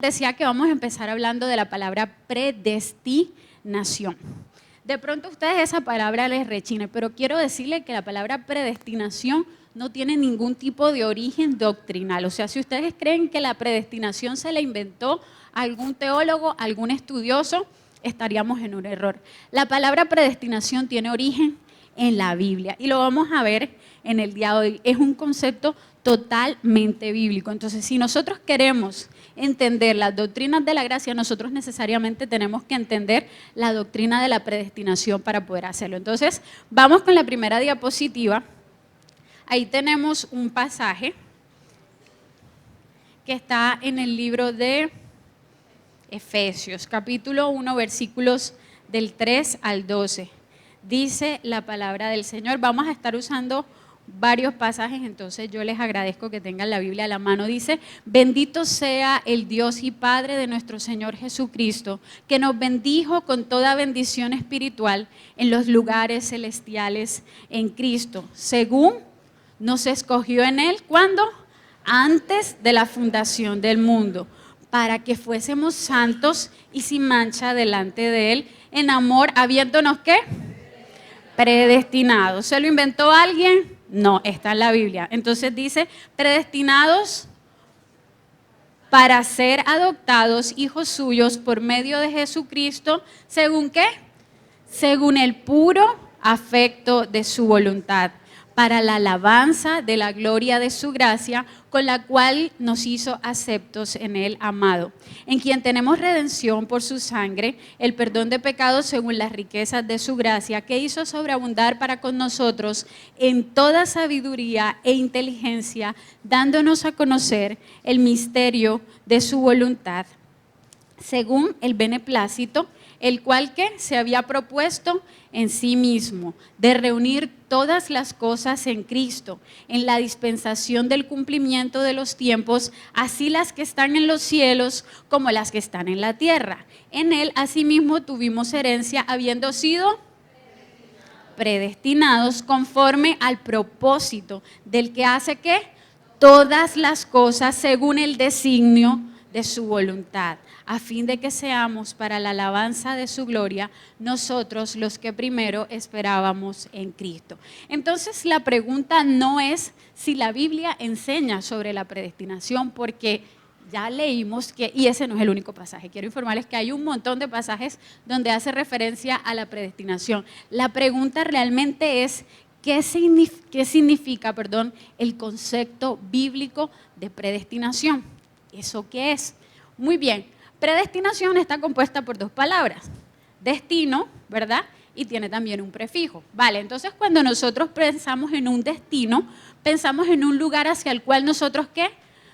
Decía que vamos a empezar hablando de la palabra predestinación. De pronto a ustedes esa palabra les rechine, pero quiero decirles que la palabra predestinación no tiene ningún tipo de origen doctrinal. O sea, si ustedes creen que la predestinación se la inventó algún teólogo, algún estudioso, estaríamos en un error. La palabra predestinación tiene origen en la Biblia y lo vamos a ver en el día de hoy. Es un concepto totalmente bíblico. Entonces, si nosotros queremos entender las doctrinas de la gracia, nosotros necesariamente tenemos que entender la doctrina de la predestinación para poder hacerlo. Entonces, vamos con la primera diapositiva. Ahí tenemos un pasaje que está en el libro de Efesios, capítulo 1, versículos del 3 al 12. Dice la palabra del Señor. Vamos a estar usando varios pasajes, entonces yo les agradezco que tengan la Biblia a la mano. Dice: bendito sea el Dios y Padre de nuestro Señor Jesucristo, que nos bendijo con toda bendición espiritual en los lugares celestiales en Cristo, según nos escogió en Él. ¿Cuándo? Antes de la fundación del mundo, para que fuésemos santos y sin mancha delante de Él, en amor, habiéndonos ¿qué? Predestinados. ¿Se lo inventó alguien? No, está en la Biblia. Entonces dice: predestinados para ser adoptados hijos suyos por medio de Jesucristo, ¿según qué? Según el puro afecto de su voluntad, para la alabanza de la gloria de su gracia, con la cual nos hizo aceptos en Él, amado, en quien tenemos redención por su sangre, el perdón de pecados según las riquezas de su gracia, que hizo sobreabundar para con nosotros en toda sabiduría e inteligencia, dándonos a conocer el misterio de su voluntad, según el beneplácito, el cual que se había propuesto en sí mismo, de reunir todas las cosas en Cristo, en la dispensación del cumplimiento de los tiempos, así las que están en los cielos como las que están en la tierra. En Él asimismo tuvimos herencia, habiendo sido predestinados conforme al propósito del que hace ¿qué? Todas las cosas según el designio de su voluntad, a fin de que seamos para la alabanza de su gloria, nosotros los que primero esperábamos en Cristo. Entonces la pregunta no es si la Biblia enseña sobre la predestinación, porque ya leímos que, y ese no es el único pasaje, quiero informarles que hay un montón de pasajes donde hace referencia a la predestinación. La pregunta realmente es: ¿qué significa el concepto bíblico de predestinación? ¿Eso qué es? Muy bien, predestinación está compuesta por dos palabras: destino, ¿verdad? Y tiene también un prefijo. Vale, entonces cuando nosotros pensamos en un destino, pensamos en un lugar hacia el cual nosotros ¿qué?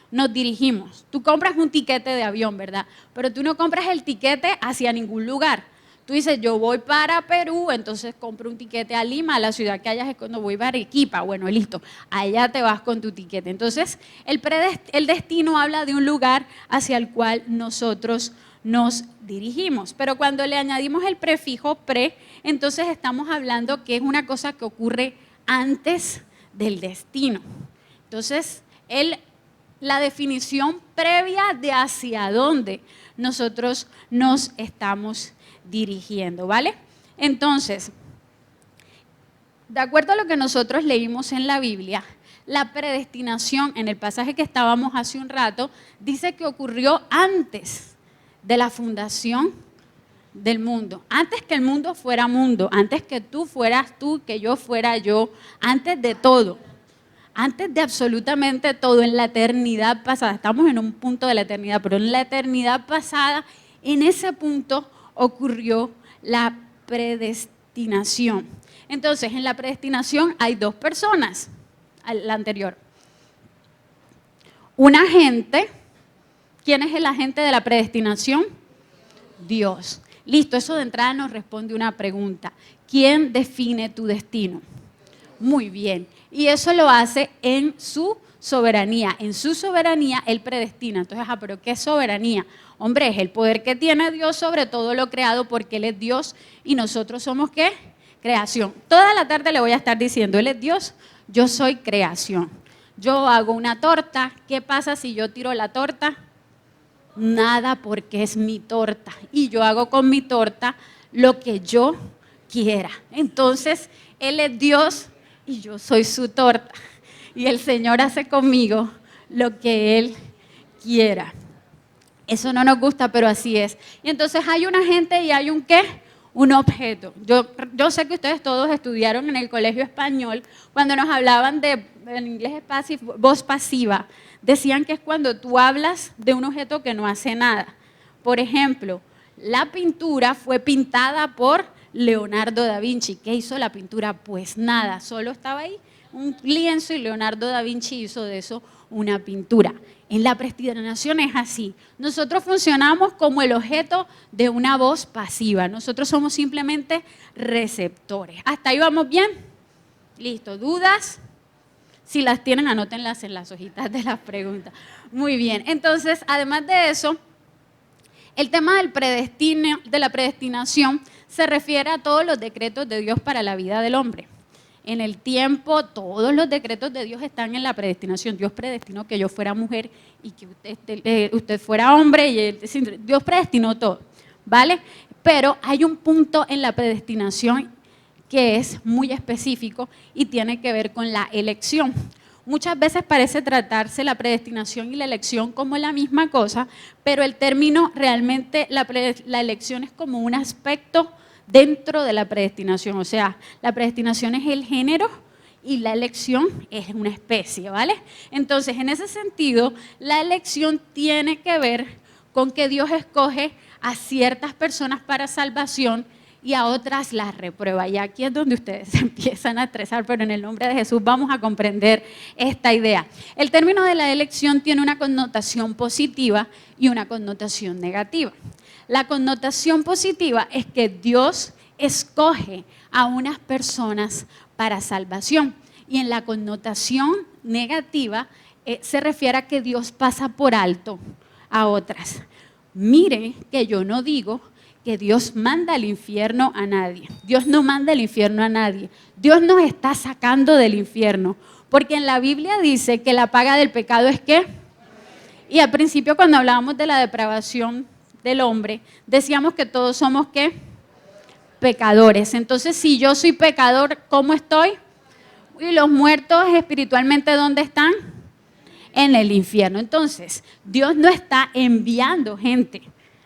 Nos dirigimos. Tú compras un tiquete de avión, ¿verdad? Pero tú no compras el tiquete hacia ningún lugar. Tú dices: yo voy para Perú, entonces compro un tiquete a Lima, a la ciudad que hayas, cuando voy para Arequipa. Bueno, listo, allá te vas con tu tiquete. Entonces, el destino habla de un lugar hacia el cual nosotros nos dirigimos. Pero cuando le añadimos el prefijo pre, entonces estamos hablando que es una cosa que ocurre antes del destino. Entonces, la definición previa de hacia dónde nosotros nos estamos dirigiendo, ¿vale? Entonces, de acuerdo a lo que nosotros leímos en la Biblia, la predestinación, en el pasaje que estábamos hace un rato, dice que ocurrió antes de la fundación del mundo, antes que el mundo fuera mundo, antes que tú fueras tú, que yo fuera yo, antes de todo. Antes de absolutamente todo, en la eternidad pasada, estamos en un punto de la eternidad, pero en la eternidad pasada, en ese punto ocurrió la predestinación. Entonces, en la predestinación hay dos personas, la anterior. Un agente. ¿Quién es el agente de la predestinación? Dios. Listo, eso de entrada nos responde una pregunta: ¿quién define tu destino? Muy bien, y eso lo hace en su soberanía. En su soberanía Él predestina. Entonces, ¿pero qué es soberanía? Hombre, es el poder que tiene Dios sobre todo lo creado, porque Él es Dios y nosotros somos ¿qué? Creación. Toda la tarde le voy a estar diciendo: Él es Dios, yo soy creación. Yo hago una torta, ¿qué pasa si yo tiro la torta? nada porque es mi torta y yo hago con mi torta lo que yo quiera. Entonces, Él es Dios y yo soy su torta. Y el Señor hace conmigo lo que Él quiera. Eso no nos gusta, pero así es. Y entonces hay un agente y hay un ¿qué? Un objeto. Yo sé que ustedes todos estudiaron en el colegio español cuando nos hablaban de, en inglés es passive, voz pasiva. Decían que es cuando tú hablas de un objeto que no hace nada. Por ejemplo, la pintura fue pintada por Leonardo da Vinci. ¿Qué hizo la pintura? Pues nada, solo estaba ahí un lienzo y Leonardo da Vinci hizo de eso una pintura. En la predestinación es así. Nosotros funcionamos como el objeto de una voz pasiva. Nosotros somos simplemente receptores. ¿Hasta ahí vamos bien? Listo. ¿Dudas? Si las tienen, anótenlas en las hojitas de las preguntas. Muy bien. Entonces, además de eso, el tema de la predestinación se refiere a todos los decretos de Dios para la vida del hombre. En el tiempo, todos los decretos de Dios están en la predestinación. Dios predestinó que yo fuera mujer y que usted fuera hombre. Dios predestinó todo, ¿vale? Pero hay un punto en la predestinación que es muy específico y tiene que ver con la elección. Muchas veces parece tratarse la predestinación y la elección como la misma cosa, pero el término realmente, la elección es como un aspecto dentro de la predestinación. O sea, la predestinación es el género y la elección es una especie, ¿vale? Entonces, en ese sentido, la elección tiene que ver con que Dios escoge a ciertas personas para salvación y a otras las reprueba. Y aquí es donde ustedes se empiezan a estresar, pero en el nombre de Jesús vamos a comprender esta idea. El término de la elección tiene una connotación positiva y una connotación negativa. La connotación positiva es que Dios escoge a unas personas para salvación. Y en la connotación negativa se refiere a que Dios pasa por alto a otras. Mire que yo no digo que Dios manda al infierno a nadie. Dios no manda al infierno a nadie. Dios nos está sacando del infierno. Porque en la Biblia dice que la paga del pecado es ¿qué? Y al principio cuando hablábamos de la depravación del hombre, decíamos que todos somos ¿qué? Pecadores. Entonces, si yo soy pecador, ¿cómo estoy? Y los muertos espiritualmente, ¿dónde están? En el infierno. Entonces, Dios no está enviando gente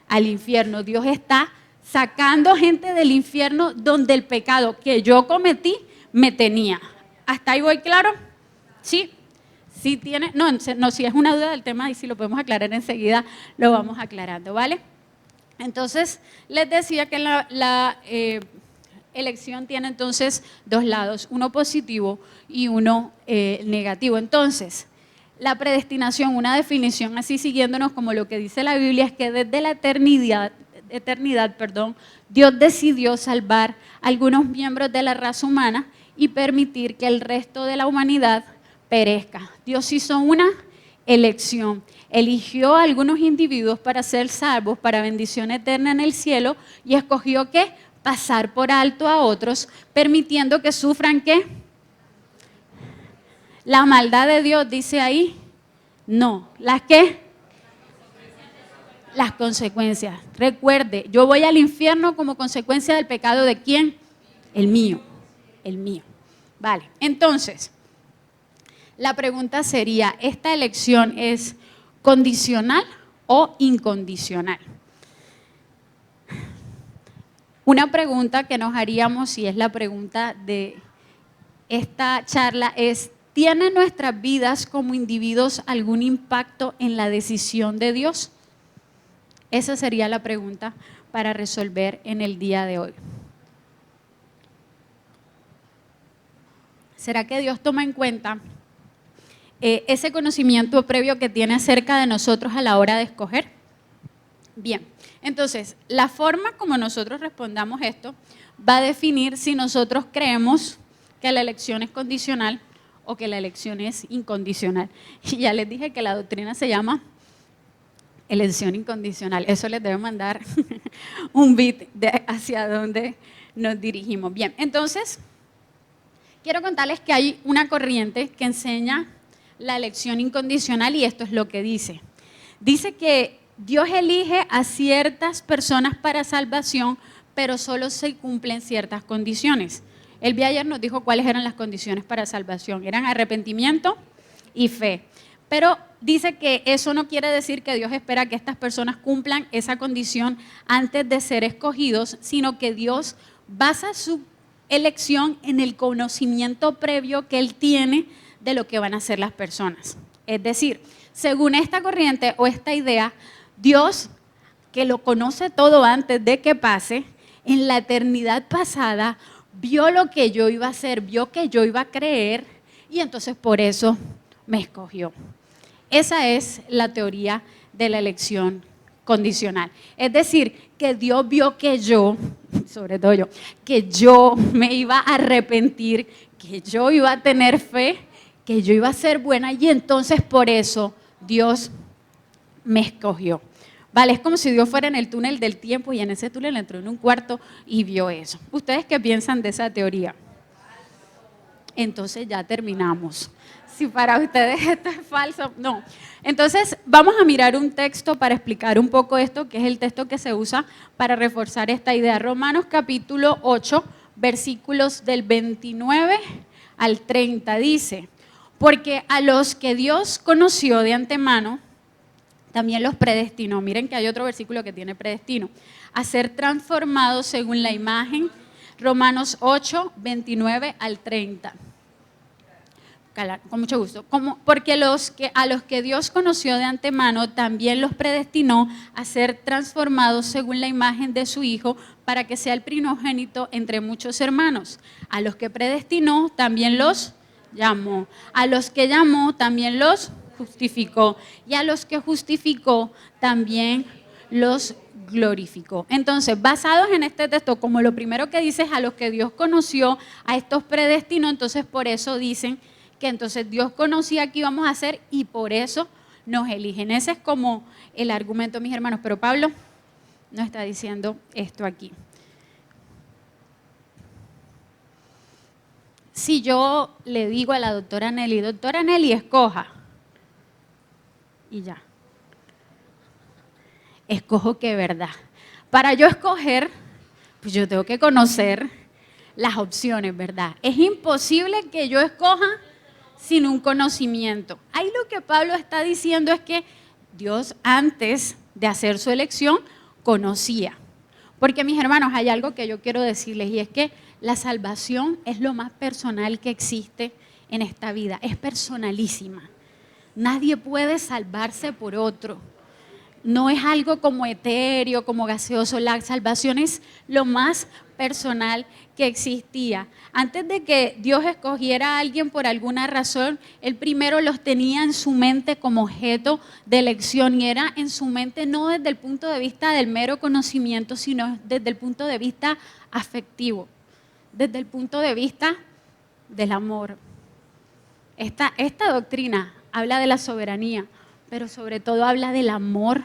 al infierno. Dios está sacando gente del infierno donde el pecado que yo cometí me tenía. ¿Hasta ahí voy claro? ¿Sí? ¿Sí tiene? No, si es una duda del tema y si lo podemos aclarar enseguida, lo vamos aclarando, ¿vale? Entonces, les decía que la elección tiene entonces dos lados, uno positivo y uno negativo. Entonces, la predestinación, una definición así siguiéndonos como lo que dice la Biblia, es que desde la eternidad, Dios decidió salvar a algunos miembros de la raza humana y permitir que el resto de la humanidad perezca. Dios hizo una elección, eligió a algunos individuos para ser salvos, para bendición eterna en el cielo, y escogió ¿qué? Pasar por alto a otros, permitiendo que sufran ¿qué? La maldad de Dios, dice ahí, no. ¿Las qué? Las consecuencias. Recuerde, yo voy al infierno como consecuencia del pecado ¿de quién? El mío, el mío. Vale, entonces, la pregunta sería, ¿esta elección es condicional o incondicional? Una pregunta que nos haríamos, y es la pregunta de esta charla, es, ¿tienen nuestras vidas como individuos algún impacto en la decisión de Dios? Esa sería la pregunta para resolver en el día de hoy. ¿Será que Dios toma en cuenta ese conocimiento previo que tiene acerca de nosotros a la hora de escoger? Bien, entonces, la forma como nosotros respondamos esto va a definir si nosotros creemos que la elección es condicional o que la elección es incondicional. Y ya les dije que la doctrina se llama elección incondicional. Eso les debe mandar un beat de hacia dónde nos dirigimos. Bien, entonces, quiero contarles que hay una corriente que enseña la elección incondicional y esto es lo que dice. Dice que Dios elige a ciertas personas para salvación, pero solo se cumplen ciertas condiciones. El día ayer nos dijo cuáles eran las condiciones para salvación. Eran arrepentimiento y fe. Pero dice que eso no quiere decir que Dios espera que estas personas cumplan esa condición antes de ser escogidos, sino que Dios basa su elección en el conocimiento previo que Él tiene de lo que van a hacer las personas. Es decir, según esta corriente o esta idea, Dios, que lo conoce todo antes de que pase, en la eternidad pasada, vio lo que yo iba a hacer, vio que yo iba a creer y entonces por eso me escogió. Esa es la teoría de la elección condicional. Es decir, que Dios vio que yo, sobre todo yo, que yo me iba a arrepentir, que yo iba a tener fe, que yo iba a ser buena y entonces por eso Dios me escogió. Vale, es como si Dios fuera en el túnel del tiempo y en ese túnel entró en un cuarto y vio eso. ¿Ustedes qué piensan de esa teoría? Entonces ya terminamos. Si para ustedes esto es falso, no. Entonces vamos a mirar un texto para explicar un poco esto, que es el texto que se usa para reforzar esta idea. Romanos capítulo 8, versículos del 29 al 30 dice: porque a los que Dios conoció de antemano, también los predestinó. Miren que hay otro versículo que tiene predestino. A ser transformados según la imagen. Romanos 8, 29 al 30. Con mucho gusto. Porque a los que Dios conoció de antemano, también los predestinó a ser transformados según la imagen de su Hijo, para que sea el primogénito entre muchos hermanos. A los que predestinó, también los llamó. A los que llamó, también los justificó, y a los que justificó también los glorificó. Entonces, basados en este texto, como lo primero que dice es a los que Dios conoció, a estos predestinó, entonces por eso dicen que entonces Dios conocía qué íbamos a hacer y por eso nos eligen. Ese es como el argumento, mis hermanos, pero Pablo no está diciendo esto aquí. Si yo le digo a la doctora Nelly, escoja, y ya. Escojo qué verdad. Para yo escoger, pues yo tengo que conocer las opciones, ¿verdad? Es imposible que yo escoja sin un conocimiento. Ahí lo que Pablo está diciendo es que Dios, antes de hacer su elección, conocía. Porque, mis hermanos, hay algo que yo quiero decirles y es que la salvación es lo más personal que existe en esta vida. Es personalísima. Nadie puede salvarse por otro. No es algo como etéreo, como gaseoso. La salvación es lo más personal que existía. Antes de que Dios escogiera a alguien por alguna razón, Él primero los tenía en su mente como objeto de elección, y era en su mente no desde el punto de vista del mero conocimiento, sino desde el punto de vista afectivo, desde el punto de vista del amor. Esta doctrina habla de la soberanía, pero sobre todo habla del amor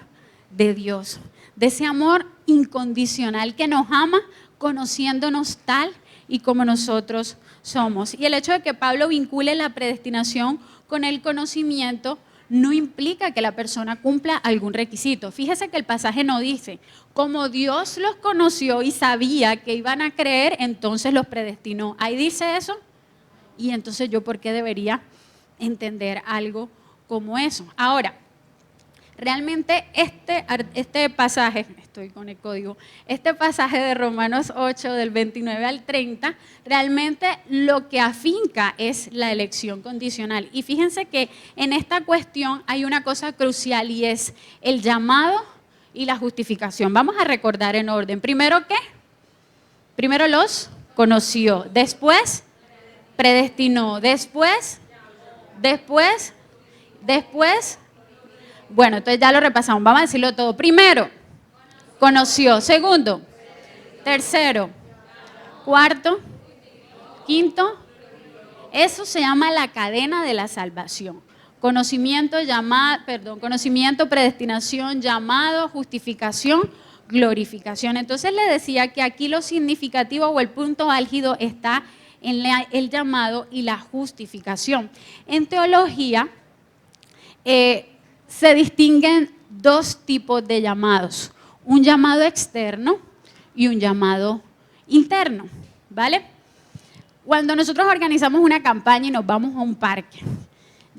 de Dios, de ese amor incondicional que nos ama conociéndonos tal y como nosotros somos. Y el hecho de que Pablo vincule la predestinación con el conocimiento no implica que la persona cumpla algún requisito. Fíjese que el pasaje no dice, como Dios los conoció y sabía que iban a creer, entonces los predestinó. Ahí dice eso, y entonces yo ¿por qué debería entender algo como eso? Ahora, realmente este pasaje, estoy con el código, este pasaje de Romanos 8 del 29 al 30, realmente lo que afinca es la elección condicional. Y fíjense que en esta cuestión hay una cosa crucial y es el llamado y la justificación. Vamos a recordar en orden. Primero, ¿qué? Primero los conoció, después predestinó, después, bueno, entonces ya lo repasamos, vamos a decirlo todo. Primero, conoció. Segundo, tercero, cuarto, quinto. Eso se llama la cadena de la salvación. Conocimiento, predestinación, llamado, justificación, glorificación. Entonces le decía que aquí lo significativo o el punto álgido está en el llamado y la justificación. En teología se distinguen dos tipos de llamados, un llamado externo y un llamado interno, ¿vale? Cuando nosotros organizamos una campaña y nos vamos a un parque,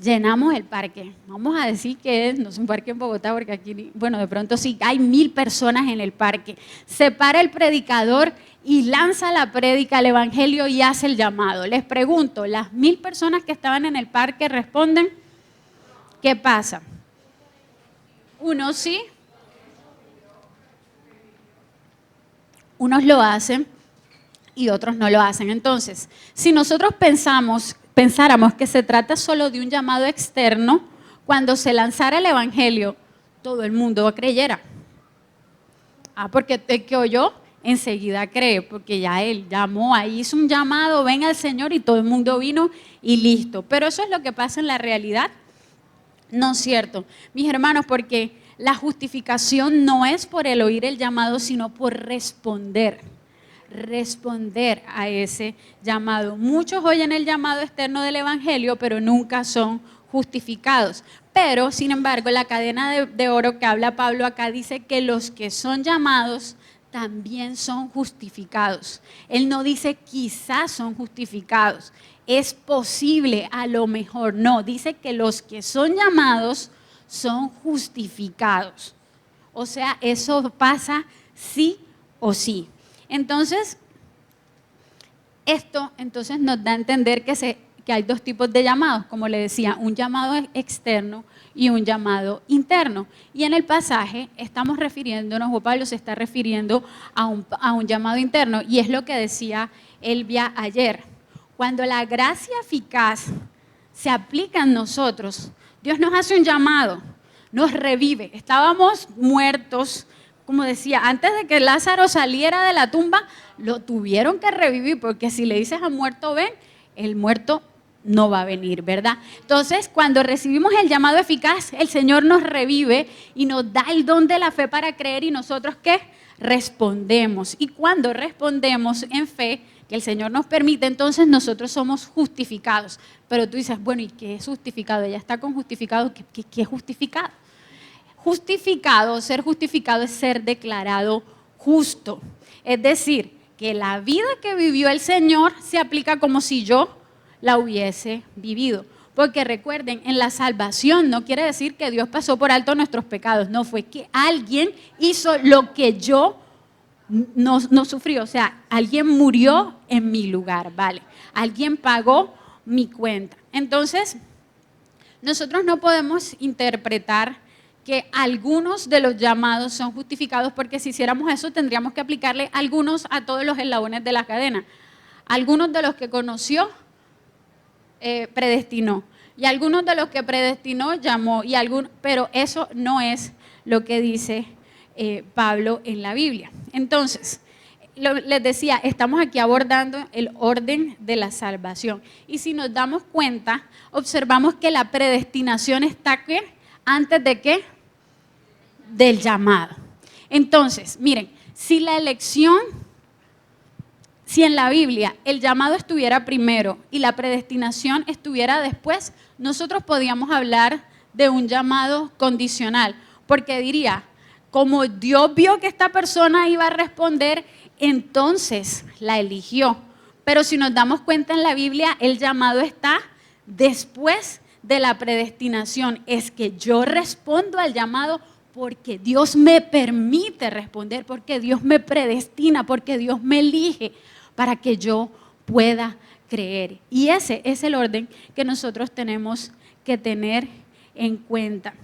llenamos el parque, vamos a decir que no es un parque en Bogotá, porque aquí, bueno, de pronto sí, hay 1000 personas en el parque, se para el predicador y lanza la prédica, el evangelio y hace el llamado. Les pregunto, ¿las 1000 personas que estaban en el parque responden? ¿Qué pasa? Unos sí, unos lo hacen y otros no lo hacen. Entonces, si nosotros pensáramos que se trata solo de un llamado externo, cuando se lanzara el evangelio, todo el mundo creyera. Porque el que oyó enseguida cree, porque ya él llamó, ahí hizo un llamado, ven al Señor y todo el mundo vino y listo. Pero eso es lo que pasa en la realidad. No es cierto, mis hermanos, porque la justificación no es por el oír el llamado, sino por responder a ese llamado. Muchos oyen el llamado externo del evangelio, pero nunca son justificados. Pero, sin embargo, la cadena de oro que habla Pablo acá dice que los que son llamados también son justificados. Él no dice quizás son justificados, es posible, a lo mejor. No, dice que los que son llamados son justificados. O sea, eso pasa sí o sí. Entonces, esto entonces nos da a entender que hay dos tipos de llamados, como le decía, un llamado externo y un llamado interno. Y en el pasaje estamos refiriéndonos, o Pablo se está refiriendo a un llamado interno, y es lo que decía Elvia ayer. Cuando la gracia eficaz se aplica en nosotros, Dios nos hace un llamado, nos revive. Estábamos muertos, como decía, antes de que Lázaro saliera de la tumba, lo tuvieron que revivir, porque si le dices a muerto ven, el muerto no va a venir, ¿verdad? Entonces, cuando recibimos el llamado eficaz, el Señor nos revive y nos da el don de la fe para creer, y nosotros ¿qué? Respondemos. Y cuando respondemos en fe, que el Señor nos permite, entonces nosotros somos justificados. Pero tú dices, bueno, ¿y qué es justificado? Ella está con justificado. ¿Qué es justificado? Justificado, ser justificado es ser declarado justo. Es decir, que la vida que vivió el Señor se aplica como si yo la hubiese vivido. Porque recuerden, en la salvación no quiere decir que Dios pasó por alto nuestros pecados. No, fue que alguien hizo lo que yo no sufrí. O sea, alguien murió en mi lugar, ¿vale? Alguien pagó mi cuenta. Entonces, nosotros no podemos interpretar que algunos de los llamados son justificados, porque si hiciéramos eso tendríamos que aplicarle algunos a todos los eslabones de la cadena. Algunos de los que conoció, predestinó, y algunos de los que predestinó llamó, pero eso no es lo que dice Pablo en la Biblia. Entonces, les decía, estamos aquí abordando el orden de la salvación, y si nos damos cuenta, observamos que la predestinación está ¿qué? ¿Antes de qué? Del llamado. Entonces, miren, si en la Biblia el llamado estuviera primero y la predestinación estuviera después, nosotros podíamos hablar de un llamado condicional, porque diría, como Dios vio que esta persona iba a responder, entonces la eligió. Pero si nos damos cuenta en la Biblia, el llamado está después de la predestinación. Es que yo respondo al llamado porque Dios me permite responder, porque Dios me predestina, porque Dios me elige para que yo pueda creer. Y ese es el orden que nosotros tenemos que tener en cuenta.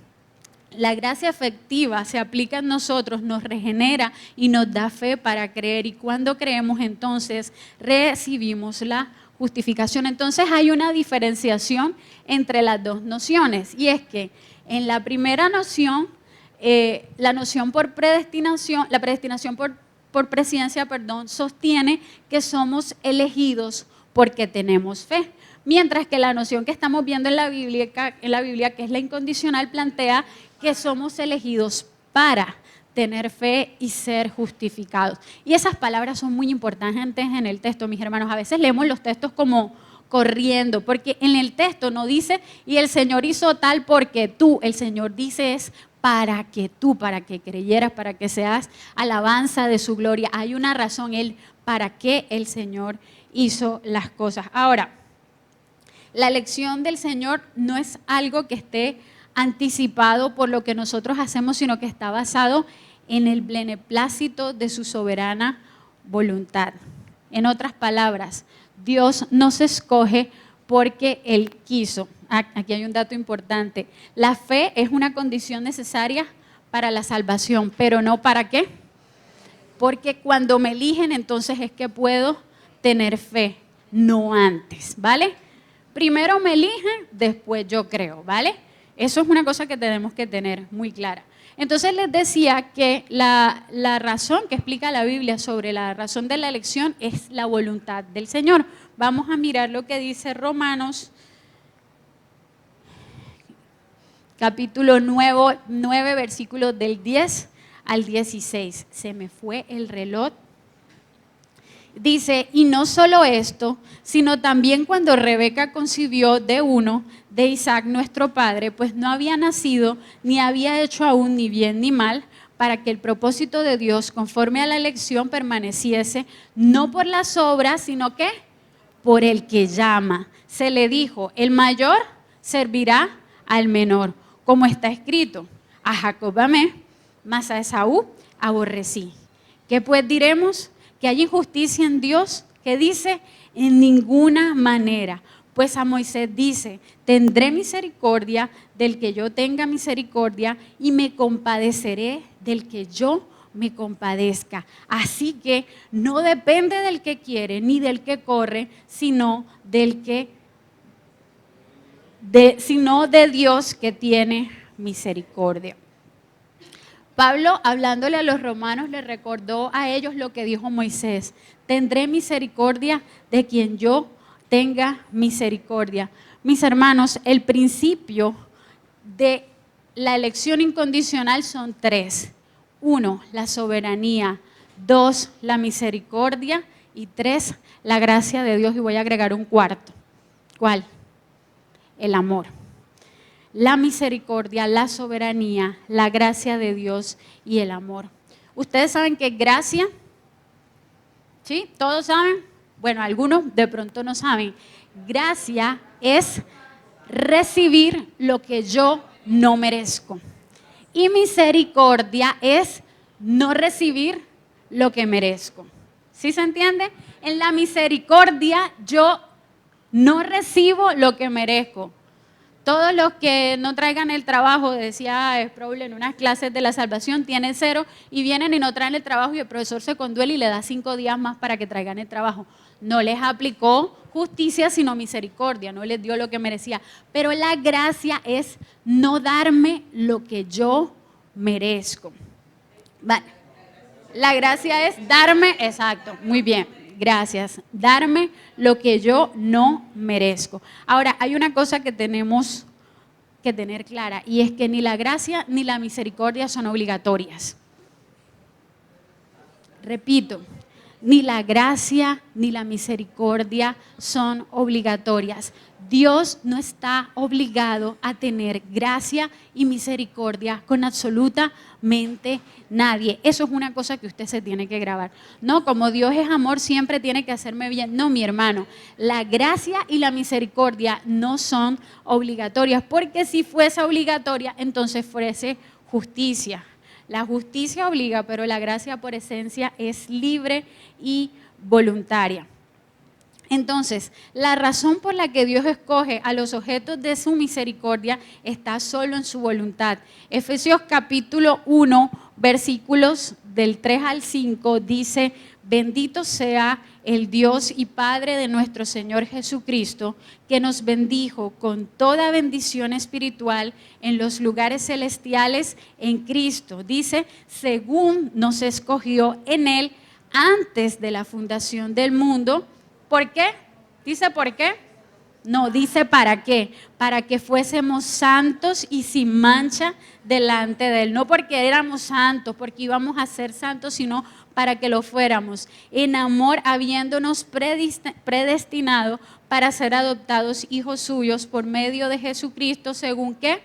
La gracia efectiva se aplica en nosotros, nos regenera y nos da fe para creer. Y cuando creemos, entonces recibimos la justificación. Entonces hay una diferenciación entre las dos nociones. Y es que en la primera noción, la noción por predestinación, la predestinación por presciencia, sostiene que somos elegidos porque tenemos fe. Mientras que la noción que estamos viendo en la Biblia, que es la incondicional, plantea que somos elegidos para tener fe y ser justificados. Y esas palabras son muy importantes en el texto, mis hermanos. A veces leemos los textos como corriendo, porque en el texto no dice, y el Señor hizo tal porque tú, el Señor dice es para que creyeras, para que seas alabanza de su gloria. Hay una razón, para qué el Señor hizo las cosas. Ahora, la elección del Señor no es algo que esté anticipado por lo que nosotros hacemos, sino que está basado en el beneplácito de su soberana voluntad. En otras palabras, Dios nos escoge porque Él quiso. Aquí hay un dato importante. La fe es una condición necesaria para la salvación, pero no para qué. Porque cuando me eligen, entonces es que puedo tener fe, no antes, ¿vale? Primero me eligen, después yo creo, ¿vale? Eso es una cosa que tenemos que tener muy clara. Entonces les decía que la razón que explica la Biblia sobre la razón de la elección es la voluntad del Señor. Vamos a mirar lo que dice Romanos, capítulo 9, versículos del 10 al 16. Se me fue el reloj. Dice, y no solo esto, sino también cuando Rebeca concibió de uno, de Isaac nuestro padre, pues no había nacido, ni había hecho aún ni bien ni mal, para que el propósito de Dios, conforme a la elección, permaneciese, no por las obras, sino que por el que llama. Se le dijo, el mayor servirá al menor, como está escrito, a Jacob amé, mas a Esaú aborrecí. ¿Qué pues diremos? ¿Que hay injusticia en Dios? ¿Qué dice? En ninguna manera. Pues a Moisés dice, tendré misericordia del que yo tenga misericordia y me compadeceré del que yo me compadezca. Así que no depende del que quiere ni del que corre, sino de Dios que tiene misericordia. Pablo, hablándole a los romanos, le recordó a ellos lo que dijo Moisés: tendré misericordia de quien yo tenga misericordia. Mis hermanos, el principio de la elección incondicional son tres. 1, la soberanía. 2, la misericordia. Y 3, la gracia de Dios. Y voy a agregar un cuarto. ¿Cuál? El amor. La misericordia, la soberanía, la gracia de Dios y el amor. ¿Ustedes saben qué es gracia? ¿Sí? ¿Todos saben? Bueno, algunos de pronto no saben. Gracia es recibir lo que yo no merezco. Y misericordia es no recibir lo que merezco. ¿Sí se entiende? En la misericordia yo no recibo lo que merezco. Todos los que no traigan el trabajo, decía Sproul en unas clases de la salvación, tienen 0 y vienen y no traen el trabajo y el profesor se conduele y le da 5 días más para que traigan el trabajo. No les aplicó justicia, sino misericordia, no les dio lo que merecía. Pero la gracia es no darme lo que yo merezco. Vale. La gracia es darme, exacto, muy bien. Gracias. Darme lo que yo no merezco. Ahora, hay una cosa que tenemos que tener clara, y es que ni la gracia ni la misericordia son obligatorias. Repito, ni la gracia ni la misericordia son obligatorias. Dios no está obligado a tener gracia y misericordia con absolutamente nadie. Eso es una cosa que usted se tiene que grabar. No, como Dios es amor, siempre tiene que hacerme bien. No, mi hermano, la gracia y la misericordia no son obligatorias, porque si fuese obligatoria, entonces fuese justicia. La justicia obliga, pero la gracia por esencia es libre y voluntaria. Entonces, la razón por la que Dios escoge a los objetos de su misericordia está solo en su voluntad. Efesios capítulo 1, versículos del 3 al 5 dice: bendito sea el Dios y Padre de nuestro Señor Jesucristo, que nos bendijo con toda bendición espiritual en los lugares celestiales en Cristo. Dice, según nos escogió en Él antes de la fundación del mundo. ¿Por qué? ¿Dice por qué? No, dice para qué. Para que fuésemos santos y sin mancha delante de Él. No porque éramos santos, porque íbamos a ser santos, sino para que lo fuéramos. En amor, habiéndonos predestinado para ser adoptados hijos suyos por medio de Jesucristo, ¿según qué?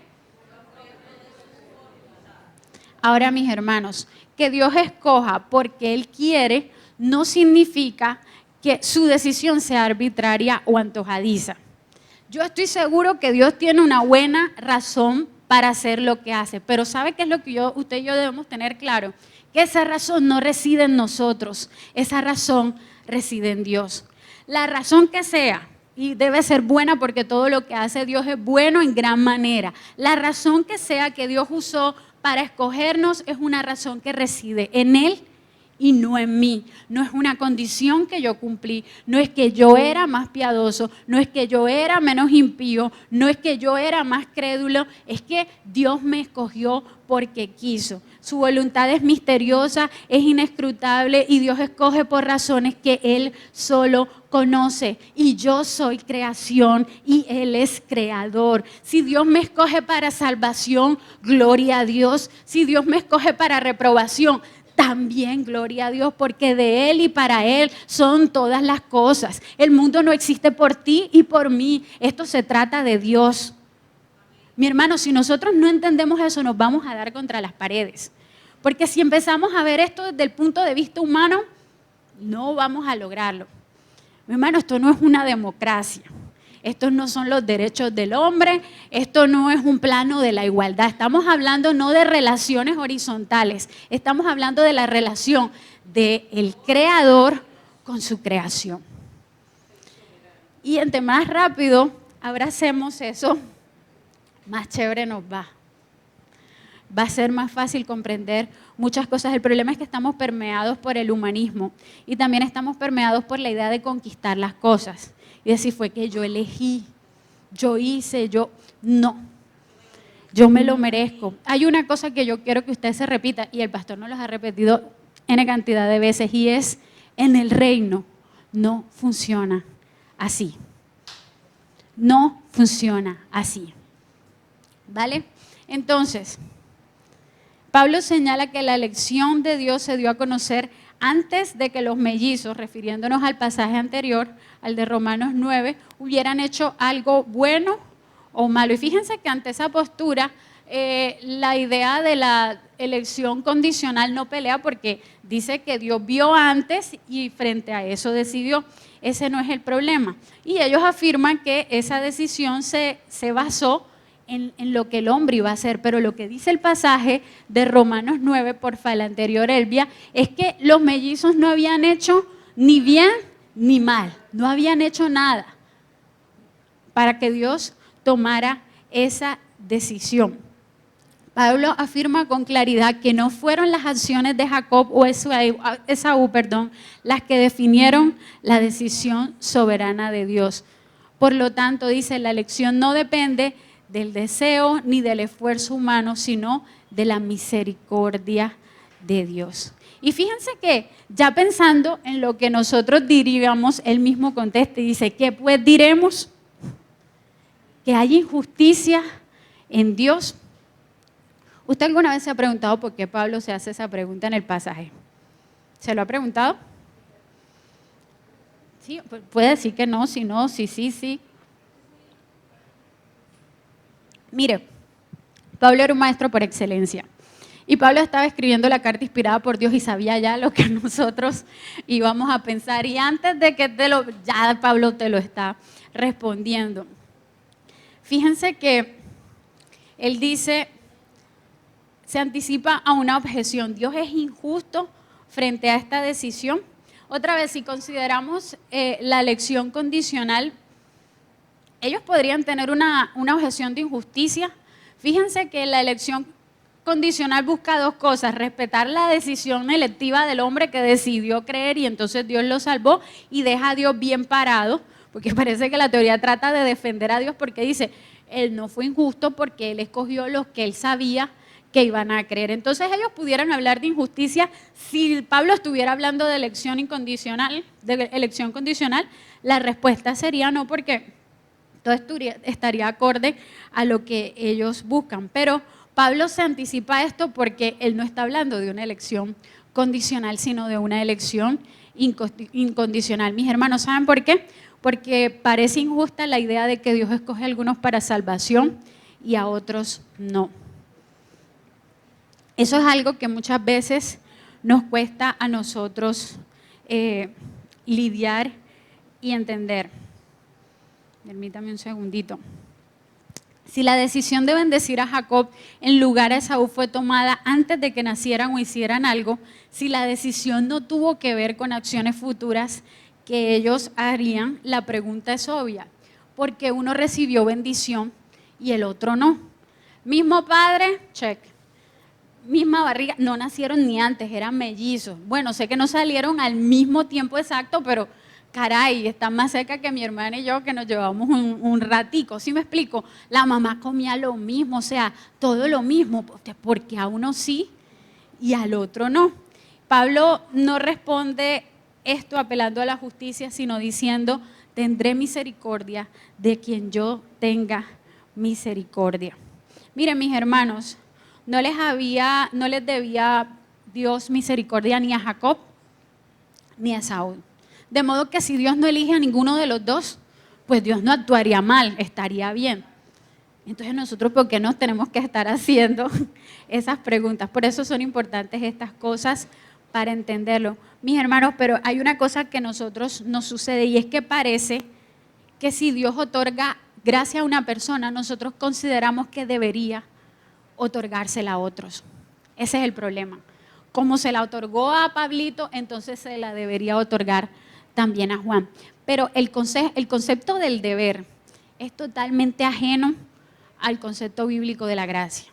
Ahora, mis hermanos, que Dios escoja porque Él quiere no significa que su decisión sea arbitraria o antojadiza. Yo estoy seguro que Dios tiene una buena razón para hacer lo que hace, pero ¿sabe qué es lo que usted y yo debemos tener claro? Que esa razón no reside en nosotros, esa razón reside en Dios. La razón que sea, y debe ser buena porque todo lo que hace Dios es bueno en gran manera. La razón que sea que Dios usó para escogernos es una razón que reside en Él y no en mí. No es una condición que yo cumplí, no es que yo era más piadoso, no es que yo era menos impío, no es que yo era más crédulo, es que Dios me escogió porque quiso. Su voluntad es misteriosa, es inescrutable y Dios escoge por razones que Él solo conoce. Y yo soy creación y Él es creador. Si Dios me escoge para salvación, gloria a Dios. Si Dios me escoge para reprobación, también gloria a Dios, porque de Él y para Él son todas las cosas. El mundo no existe por ti y por mí. Esto se trata de Dios. Mi hermano, si nosotros no entendemos eso, nos vamos a dar contra las paredes. Porque si empezamos a ver esto desde el punto de vista humano, no vamos a lograrlo. Mi hermano, esto no es una democracia. Estos no son los derechos del hombre, esto no es un plano de la igualdad. Estamos hablando no de relaciones horizontales, estamos hablando de la relación del creador con su creación. Y entre más rápido abracemos eso, más chévere nos va. Va a ser más fácil comprender muchas cosas. El problema es que estamos permeados por el humanismo y también estamos permeados por la idea de conquistar las cosas. Y decir, fue que yo elegí, yo hice, no, yo me lo merezco. Hay una cosa que yo quiero que usted se repita, y el pastor nos los ha repetido N cantidad de veces, y es, en el reino no funciona así. No funciona así. ¿Vale? Entonces, Pablo señala que la elección de Dios se dio a conocer antes de que los mellizos, refiriéndonos al pasaje anterior, al de Romanos 9, hubieran hecho algo bueno o malo. Y fíjense que ante esa postura, la idea de la elección condicional no pelea porque dice que Dios vio antes y frente a eso decidió. Ese no es el problema. Y ellos afirman que esa decisión se basó en lo que el hombre iba a hacer, pero lo que dice el pasaje de Romanos 9, porfa, el anterior, Elvia, es que los mellizos no habían hecho ni bien ni mal, no habían hecho nada para que Dios tomara esa decisión. Pablo afirma con claridad que no fueron las acciones de Jacob o Esaú, las que definieron la decisión soberana de Dios. Por lo tanto, dice, la elección no depende del deseo ni del esfuerzo humano, sino de la misericordia de Dios. Y fíjense que ya pensando en lo que nosotros diríamos, él mismo contesta y dice, ¿qué pues diremos? ¿Que hay injusticia en Dios? ¿Usted alguna vez se ha preguntado por qué Pablo se hace esa pregunta en el pasaje? ¿Se lo ha preguntado? Sí, puede decir que no, si no, sí. Mire, Pablo era un maestro por excelencia. Y Pablo estaba escribiendo la carta inspirada por Dios y sabía ya lo que nosotros íbamos a pensar. Y antes de que ya Pablo te lo está respondiendo. Fíjense que él dice, se anticipa a una objeción. Dios es injusto frente a esta decisión. Otra vez, si consideramos la elección condicional, ellos podrían tener una objeción de injusticia. Fíjense que la elección condicional busca dos cosas: respetar la decisión electiva del hombre que decidió creer y entonces Dios lo salvó, y deja a Dios bien parado, porque parece que la teoría trata de defender a Dios porque dice, Él no fue injusto porque Él escogió los que Él sabía que iban a creer. Entonces ellos pudieran hablar de injusticia si Pablo estuviera hablando de elección incondicional, de elección condicional. La respuesta sería no, porque todo estaría acorde a lo que ellos buscan. Pero Pablo se anticipa esto porque él no está hablando de una elección condicional, sino de una elección incondicional. Mis hermanos, ¿saben por qué? Porque parece injusta la idea de que Dios escoge a algunos para salvación y a otros no. Eso es algo que muchas veces nos cuesta a nosotros lidiar y entender. Permítame un segundito. Si la decisión de bendecir a Jacob en lugar a Esaú fue tomada antes de que nacieran o hicieran algo, si la decisión no tuvo que ver con acciones futuras que ellos harían, la pregunta es obvia. ¿Por qué uno recibió bendición y el otro no? Mismo padre, check. Misma barriga, no nacieron ni antes, eran mellizos. Bueno, sé que no salieron al mismo tiempo exacto, pero caray, están más cerca que mi hermana y yo, que nos llevamos un ratico. ¿Sí me explico? La mamá comía lo mismo, o sea, todo lo mismo, porque a uno sí y al otro no. Pablo no responde esto apelando a la justicia, sino diciendo, tendré misericordia de quien yo tenga misericordia. Miren, mis hermanos, no les debía Dios misericordia ni a Jacob ni a Saúl. De modo que si Dios no elige a ninguno de los dos, pues Dios no actuaría mal, estaría bien. Entonces nosotros, ¿por qué nos tenemos que estar haciendo esas preguntas? Por eso son importantes estas cosas para entenderlo. Mis hermanos, pero hay una cosa que a nosotros nos sucede y es que parece que si Dios otorga gracia a una persona, nosotros consideramos que debería otorgársela a otros. Ese es el problema. Como se la otorgó a Pablito, entonces se la debería otorgar también a Juan. Pero el concepto del deber es totalmente ajeno al concepto bíblico de la gracia.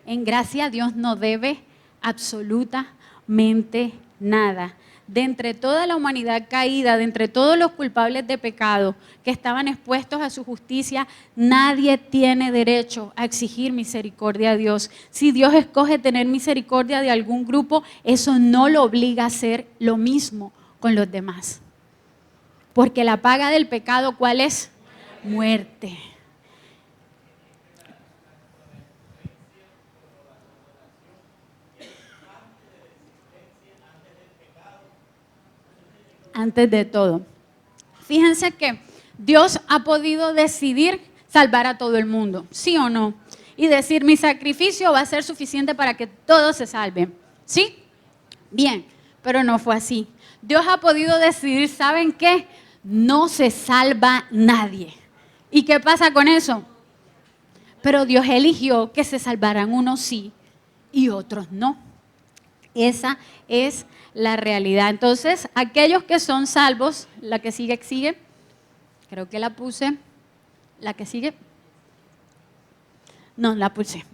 En gracia Dios no debe absolutamente nada. De entre toda la humanidad caída, de entre todos los culpables de pecado que estaban expuestos a su justicia, nadie tiene derecho a exigir misericordia a Dios. Si Dios escoge tener misericordia de algún grupo, eso no lo obliga a hacer lo mismo con los demás. Porque la paga del pecado, ¿cuál es? Muerte. Antes de todo, fíjense que Dios ha podido decidir salvar a todo el mundo, ¿sí o no? Y decir, mi sacrificio va a ser suficiente para que todos se salven, ¿sí? Bien, pero no fue así. Dios ha podido decidir, ¿saben qué? No se salva nadie. ¿Y qué pasa con eso? Pero Dios eligió que se salvaran unos sí y otros no. Esa es la realidad. Entonces, aquellos que son salvos, la que sigue, creo que la puse, la que sigue, no, la puse.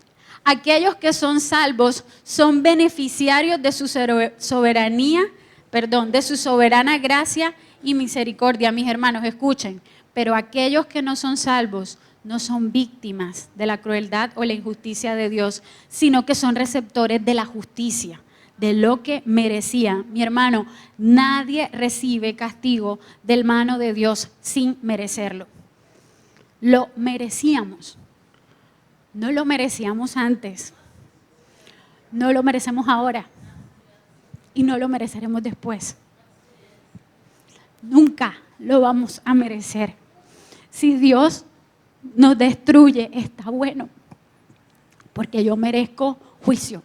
Aquellos que son salvos son beneficiarios de su soberanía, de su soberana gracia y misericordia. Mis hermanos, escuchen, pero aquellos que no son salvos no son víctimas de la crueldad o la injusticia de Dios, sino que son receptores de la justicia, de lo que merecía. Mi hermano, nadie recibe castigo del mano de Dios sin merecerlo. Lo merecíamos. No lo merecíamos antes. No lo merecemos ahora. Y no lo mereceremos después. Nunca lo vamos a merecer. Si Dios nos destruye, está bueno. Porque yo merezco juicio.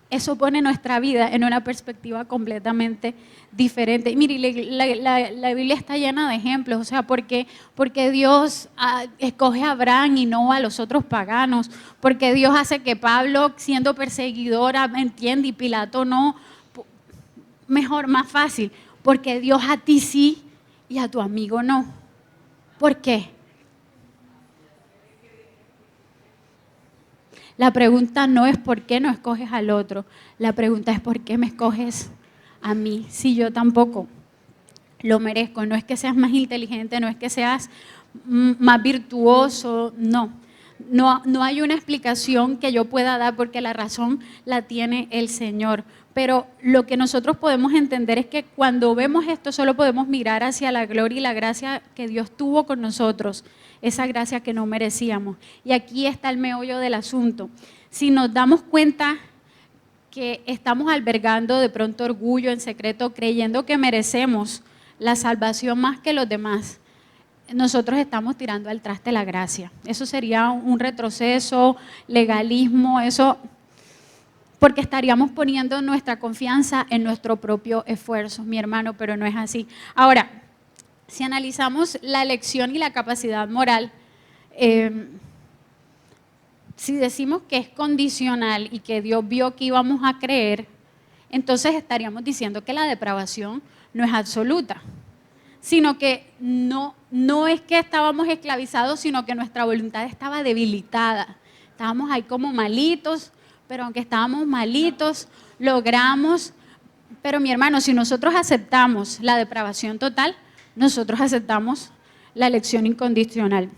Eso pone nuestra vida en una perspectiva completamente diferente. Y mire, la Biblia está llena de ejemplos, o sea, porque Dios escoge a Abraham y no a los otros paganos, porque Dios hace que Pablo, siendo perseguidora, entiende, y Pilato no, mejor, más fácil, porque Dios a ti sí y a tu amigo no. ¿Por qué? La pregunta no es por qué no escoges al otro, la pregunta es por qué me escoges a mí, si yo tampoco lo merezco. No es que seas más inteligente, no es que seas más virtuoso, no hay una explicación que yo pueda dar porque la razón la tiene el Señor. Pero lo que nosotros podemos entender es que cuando vemos esto solo podemos mirar hacia la gloria y la gracia que Dios tuvo con nosotros, esa gracia que no merecíamos. Y aquí está el meollo del asunto. Si nos damos cuenta que estamos albergando de pronto orgullo en secreto, creyendo que merecemos la salvación más que los demás, nosotros estamos tirando al traste la gracia. Eso sería un retroceso, legalismo, eso, porque estaríamos poniendo nuestra confianza en nuestro propio esfuerzo, mi hermano, pero no es así. Ahora, si analizamos la elección y la capacidad moral, si decimos que es condicional y que Dios vio que íbamos a creer, entonces estaríamos diciendo que la depravación no es absoluta, sino que no es que estábamos esclavizados, sino que nuestra voluntad estaba debilitada. Estábamos ahí como malitos, pero aunque estábamos malitos, logramos. Pero mi hermano, si nosotros aceptamos la depravación total, nosotros aceptamos la elección incondicional.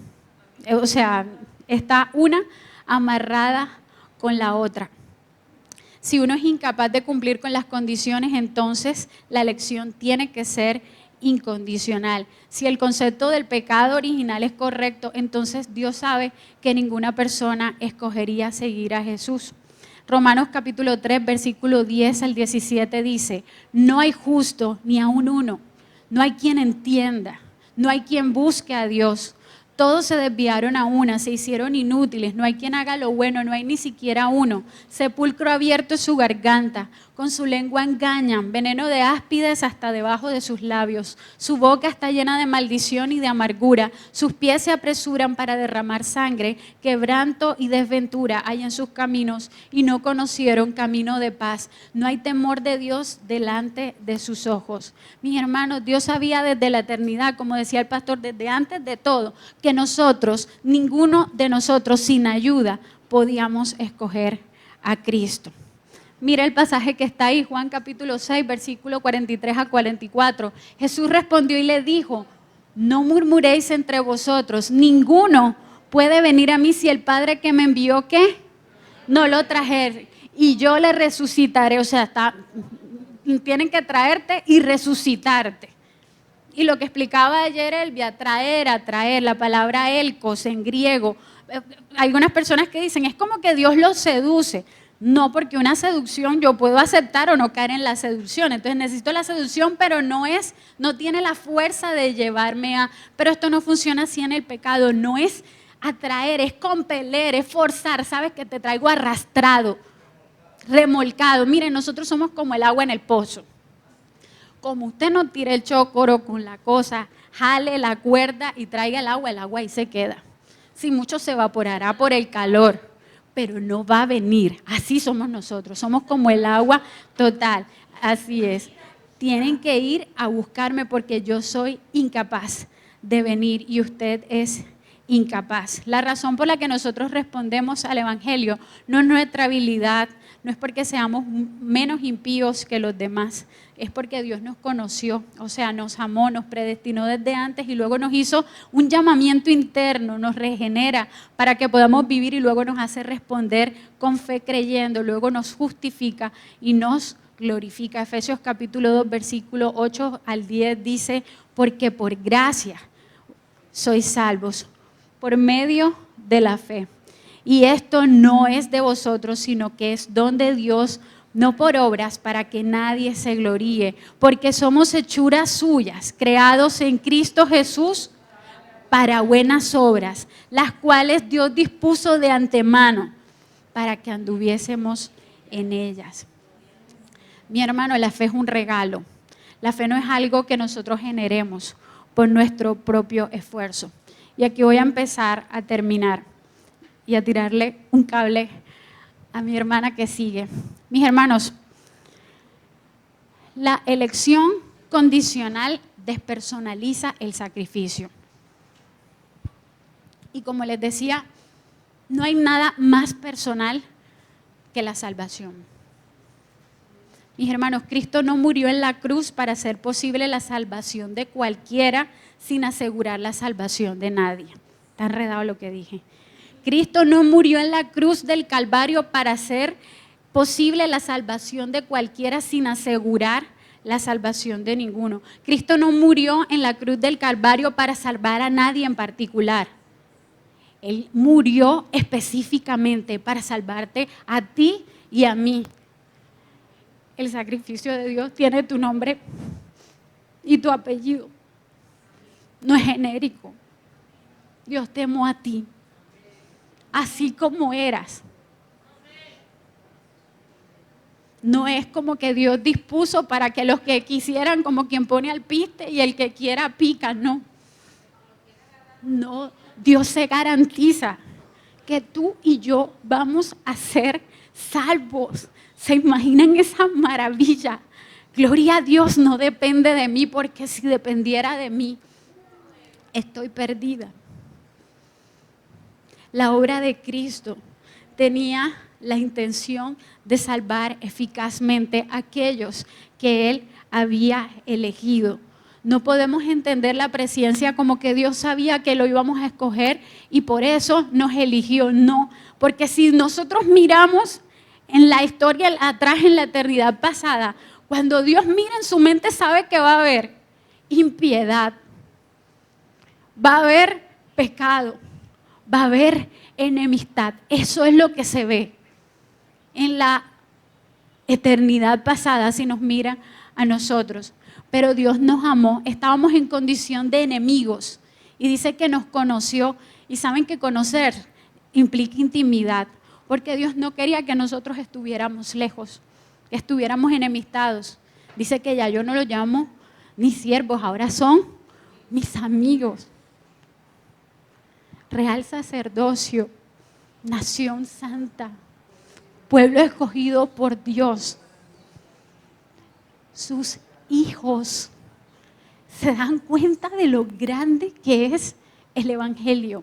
O sea, está una amarrada con la otra. Si uno es incapaz de cumplir con las condiciones, entonces la elección tiene que ser incondicional. Si el concepto del pecado original es correcto, entonces Dios sabe que ninguna persona escogería seguir a Jesús. Romanos capítulo 3, versículo 10 al 17 dice: no hay justo ni aun uno, no hay quien entienda, no hay quien busque a Dios. Todos se desviaron a una, se hicieron inútiles, no hay quien haga lo bueno, no hay ni siquiera uno. Sepulcro abierto es su garganta, con su lengua engañan, veneno de áspides hasta debajo de sus labios. Su boca está llena de maldición y de amargura, sus pies se apresuran para derramar sangre, quebranto y desventura hay en sus caminos y no conocieron camino de paz. No hay temor de Dios delante de sus ojos. Mis hermanos, Dios sabía desde la eternidad, como decía el pastor, desde antes de todo, que nosotros, ninguno de nosotros sin ayuda, podíamos escoger a Cristo. Mira el pasaje que está ahí, Juan capítulo 6, versículo 43 a 44. Jesús respondió y le dijo: no murmuréis entre vosotros, ninguno puede venir a mí si el Padre que me envió, ¿qué? No lo trajere, y yo le resucitaré. O sea, tienen que traerte y resucitarte. Y lo que explicaba ayer Elvia, atraer, la palabra elkos en griego. Hay algunas personas que dicen, es como que Dios los seduce. No, porque una seducción yo puedo aceptar o no caer en la seducción. Entonces necesito la seducción, pero no tiene la fuerza de llevarme a... Pero esto no funciona así en el pecado. No es atraer, es compeler, es forzar. Sabes que te traigo arrastrado, remolcado. Miren, nosotros somos como el agua en el pozo. Como usted no tire el chocoro con la cosa, jale la cuerda y traiga el agua ahí se queda. Si mucho se evaporará por el calor, pero no va a venir. Así somos nosotros, somos como el agua total. Así es. Tienen que ir a buscarme porque yo soy incapaz de venir y usted es incapaz. La razón por la que nosotros respondemos al Evangelio no es nuestra habilidad, no es porque seamos menos impíos que los demás, es porque Dios nos conoció, o sea, nos amó, nos predestinó desde antes y luego nos hizo un llamamiento interno, nos regenera para que podamos vivir y luego nos hace responder con fe creyendo, luego nos justifica y nos glorifica. Efesios capítulo 2, versículo 8 al 10 dice: porque por gracia sois salvos por medio de la fe. Y esto no es de vosotros, sino que es don de Dios, no por obras, para que nadie se gloríe, porque somos hechuras suyas, creados en Cristo Jesús para buenas obras, las cuales Dios dispuso de antemano para que anduviésemos en ellas. Mi hermano, la fe es un regalo. La fe no es algo que nosotros generemos por nuestro propio esfuerzo. Y aquí voy a empezar a terminar y a tirarle un cable a mi hermana que sigue. Mis hermanos, la elección condicional despersonaliza el sacrificio. Y como les decía, no hay nada más personal que la salvación. Mis hermanos, Cristo no murió en la cruz para hacer posible la salvación de cualquiera sin asegurar la salvación de nadie. Está enredado lo que dije. Cristo no murió en la cruz del Calvario para hacer posible la salvación de cualquiera sin asegurar la salvación de ninguno. Cristo no murió en la cruz del Calvario para salvar a nadie en particular. Él murió específicamente para salvarte a ti y a mí. El sacrificio de Dios tiene tu nombre y tu apellido. No es genérico. Dios te amó a ti, así como eras. No es como que Dios dispuso para que los que quisieran, como quien pone al piste, y el que quiera pica, no. No, Dios se garantiza que tú y yo vamos a ser salvos. ¿Se imaginan esa maravilla? Gloria a Dios, no depende de mí, porque si dependiera de mí, estoy perdida. La obra de Cristo tenía la intención de salvar eficazmente a aquellos que Él había elegido. No podemos entender la presciencia como que Dios sabía que lo íbamos a escoger y por eso nos eligió. No, porque si nosotros miramos en la historia atrás, en la eternidad pasada, cuando Dios mira en su mente sabe que va a haber impiedad, va a haber pecado, va a haber enemistad. Eso es lo que se ve en la eternidad pasada si nos mira a nosotros. Pero Dios nos amó, estábamos en condición de enemigos y dice que nos conoció. Y saben que conocer implica intimidad, porque Dios no quería que nosotros estuviéramos lejos, que estuviéramos enemistados. Dice que ya yo no los llamo ni siervos, ahora son mis amigos. Real sacerdocio, nación santa, pueblo escogido por Dios. Sus hijos. ¿Se dan cuenta de lo grande que es el Evangelio?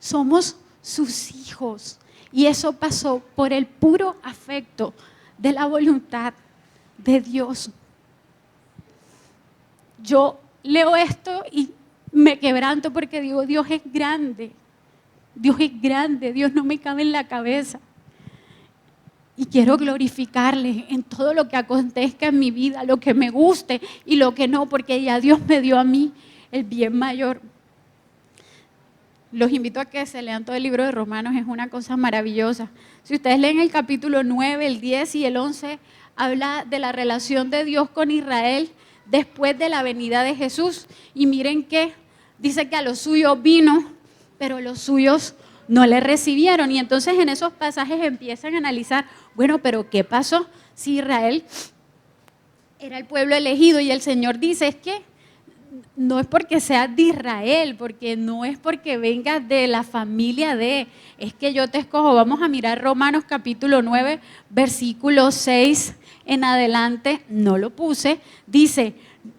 Somos sus hijos y eso pasó por el puro afecto de la voluntad de Dios. Yo leo esto y me quebranto porque digo, Dios es grande, Dios es grande, Dios no me cabe en la cabeza. Y quiero glorificarle en todo lo que acontezca en mi vida, lo que me guste y lo que no, porque ya Dios me dio a mí el bien mayor. Los invito a que se lean todo el libro de Romanos, es una cosa maravillosa. Si ustedes leen el capítulo 9, el 10 y el 11, habla de la relación de Dios con Israel después de la venida de Jesús. Y miren que dice que a los suyos vino, pero los suyos no le recibieron. Y entonces en esos pasajes empiezan a analizar, bueno, pero ¿qué pasó si Israel era el pueblo elegido? Y el Señor dice, es que no es porque seas de Israel, porque no es porque vengas de la familia de, es que yo te escojo. Vamos a mirar Romanos capítulo 9, versículo 6 en adelante, no lo puse, dice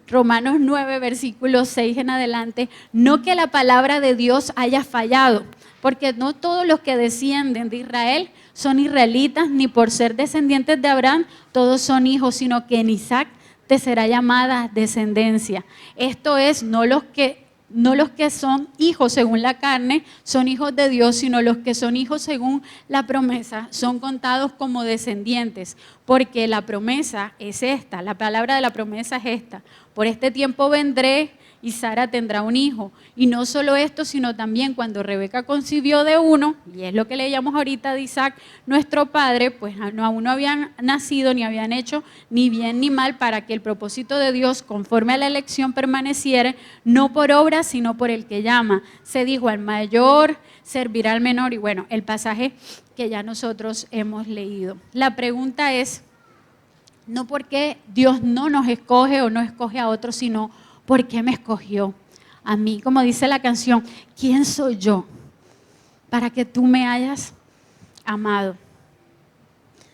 Romanos 9, versículo 6 en adelante, no que la palabra de Dios haya fallado, porque no todos los que descienden de Israel son israelitas, ni por ser descendientes de Abraham todos son hijos, sino que en Isaac te será llamada descendencia. Esto es, no los que son hijos según la carne son hijos de Dios, sino los que son hijos según la promesa son contados como descendientes, porque la promesa es esta, la palabra de la promesa es esta: por este tiempo vendré y Sara tendrá un hijo. Y no solo esto, sino también cuando Rebeca concibió de uno, y es lo que leíamos ahorita de Isaac, nuestro padre, pues aún no habían nacido ni habían hecho ni bien ni mal, para que el propósito de Dios conforme a la elección permaneciera, no por obra sino por el que llama. Se dijo, al mayor servirá al menor. Y bueno, el pasaje que ya nosotros hemos leído. La pregunta es, no porque Dios no nos escoge o no escoge a otros, sino ¿por qué me escogió a mí? Como dice la canción, ¿quién soy yo para que tú me hayas amado?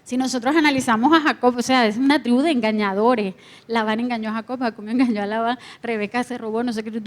Si nosotros analizamos a Jacob, o sea, es una tribu de engañadores. Labán engañó a Jacob, Jacob engañó a Labán, Rebeca se robó, no sé qué.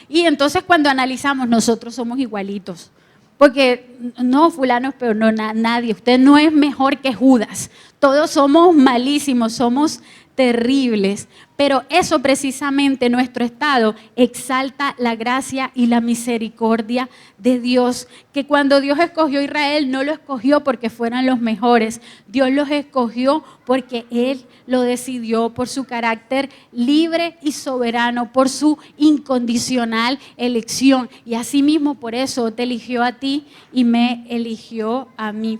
Y entonces cuando analizamos, nosotros somos igualitos. Porque no, fulano es peor, no, nadie. Usted no es mejor que Judas. Todos somos malísimos, somos terribles, pero eso precisamente, nuestro estado exalta la gracia y la misericordia de Dios, que cuando Dios escogió a Israel no lo escogió porque fueran los mejores, Dios los escogió porque Él lo decidió por su carácter libre y soberano, por su incondicional elección, y asimismo por eso te eligió a ti y me eligió a mí.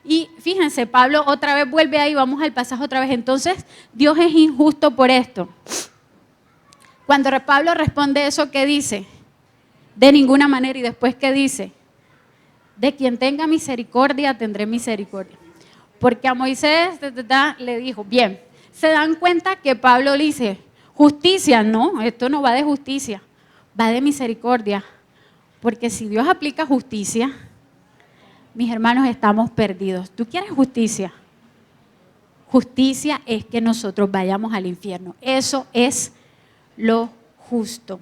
Y fíjense, Pablo otra vez vuelve ahí, vamos al pasaje otra vez. Entonces, Dios es injusto por esto. Cuando Pablo responde eso, ¿qué dice? De ninguna manera. ¿Y después qué dice? De quien tenga misericordia, tendré misericordia. Porque a Moisés le dijo, bien, se dan cuenta que Pablo le dice, justicia, no, esto no va de justicia, va de misericordia. Porque si Dios aplica justicia, mis hermanos, estamos perdidos. ¿Tú quieres justicia? Justicia es que nosotros vayamos al infierno. Eso es lo justo.